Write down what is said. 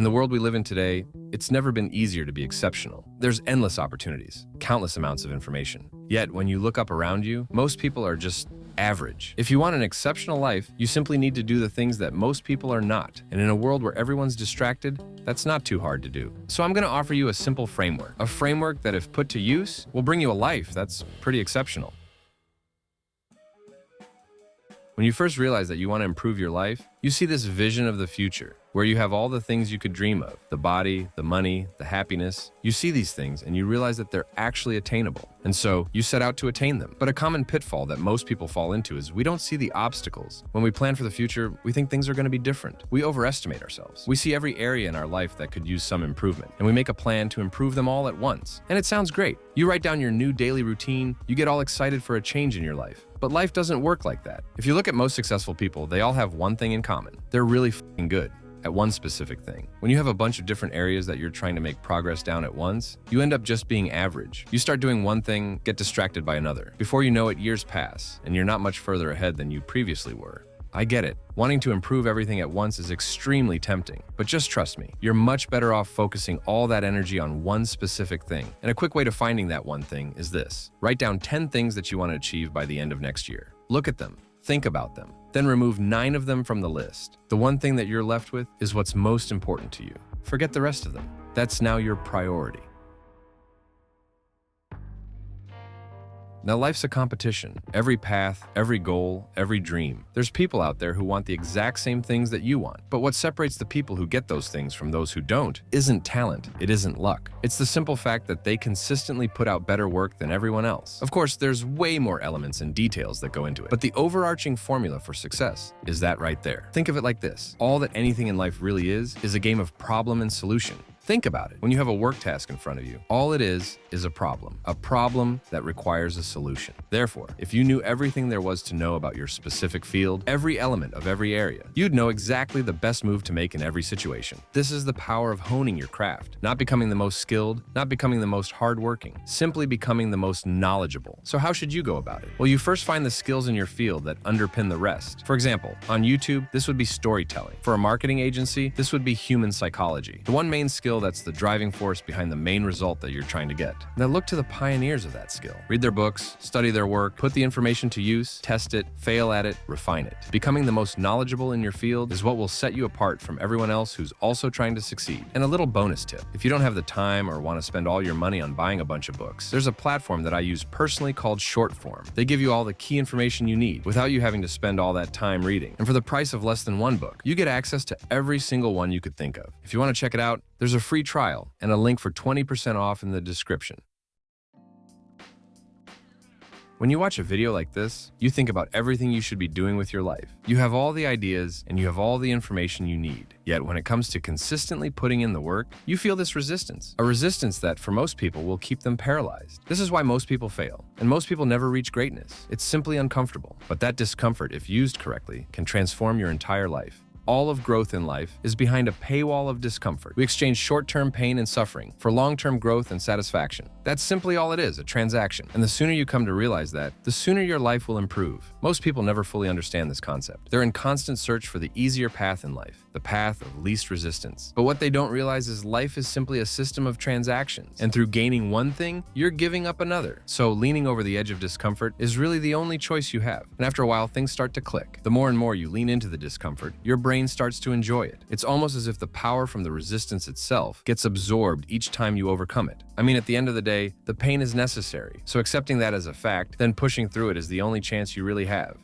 In the world we live in today, it's never been easier to be exceptional. There's endless opportunities, countless amounts of information. Yet, when you look up around you, most people are just average. If you want an exceptional life, you simply need to do the things that most people are not. And in a world where everyone's distracted, that's not too hard to do. So I'm going to offer you a simple framework. A framework that, if put to use, will bring you a life that's pretty exceptional. When you first realize that you want to improve your life, you see this vision of the future, where you have all the things you could dream of, the body, the money, the happiness. You see these things and you realize that they're actually attainable. And so you set out to attain them. But a common pitfall that most people fall into is we don't see the obstacles. When we plan for the future, we think things are going to be different. We overestimate ourselves. We see every area in our life that could use some improvement, and we make a plan to improve them all at once. And it sounds great. You write down your new daily routine, you get all excited for a change in your life. But life doesn't work like that. If you look at most successful people, they all have one thing in common. They're really f***ing good at one specific thing. When you have a bunch of different areas that you're trying to make progress down at once, you end up just being average. You start doing one thing, get distracted by another. Before you know it, years pass, and you're not much further ahead than you previously were. I get it. Wanting to improve everything at once is extremely tempting, but just trust me, you're much better off focusing all that energy on one specific thing. And a quick way to finding that one thing is this. Write down 10 things that you want to achieve by the end of next year. Look at them. Think about them. Then remove 9 of them from the list. The one thing that you're left with is what's most important to you. Forget the rest of them. That's now your priority. Now, life's a competition. Every path, every goal, every dream. There's people out there who want the exact same things that you want. But what separates the people who get those things from those who don't isn't talent. It isn't luck. It's the simple fact that they consistently put out better work than everyone else. Of course, there's way more elements and details that go into it. But the overarching formula for success is that right there. Think of it like this. All that anything in life really is a game of problem and solution. Think about it. When you have a work task in front of you, all it is a problem that requires a solution. Therefore, if you knew everything there was to know about your specific field, every element of every area, you'd know exactly the best move to make in every situation. This is the power of honing your craft, not becoming the most skilled, not becoming the most hardworking, simply becoming the most knowledgeable. So how should you go about it? Well, you first find the skills in your field that underpin the rest. For example, on YouTube, this would be storytelling. For a marketing agency, this would be human psychology. The one main skill that's the driving force behind the main result that you're trying to get. Now look to the pioneers of that skill. Read their books, study their work, put the information to use, test it, fail at it, refine it. Becoming the most knowledgeable in your field is what will set you apart from everyone else who's also trying to succeed. And a little bonus tip. If you don't have the time or want to spend all your money on buying a bunch of books, there's a platform that I use personally called Shortform. They give you all the key information you need without you having to spend all that time reading. And for the price of less than one book, you get access to every single one you could think of. If you want to check it out, there's a free trial and a link for 20% off in the description. When you watch a video like this, you think about everything you should be doing with your life. You have all the ideas and you have all the information you need. Yet when it comes to consistently putting in the work, you feel this resistance. A resistance that, for most people, will keep them paralyzed. This is why most people fail, and most people never reach greatness. It's simply uncomfortable. But that discomfort, if used correctly, can transform your entire life. All of growth in life is behind a paywall of discomfort. We exchange short-term pain and suffering for long-term growth and satisfaction. That's simply all it is, a transaction. And the sooner you come to realize that, the sooner your life will improve. Most people never fully understand this concept. They're in constant search for the easier path in life, the path of least resistance. But what they don't realize is life is simply a system of transactions. And through gaining one thing, you're giving up another. So leaning over the edge of discomfort is really the only choice you have. And after a while, things start to click. The more and more you lean into the discomfort, your brain starts to enjoy it. It's almost as if the power from the resistance itself gets absorbed each time you overcome it. I mean, at the end of the day, the pain is necessary. So accepting that as a fact, then pushing through it is the only chance you really have.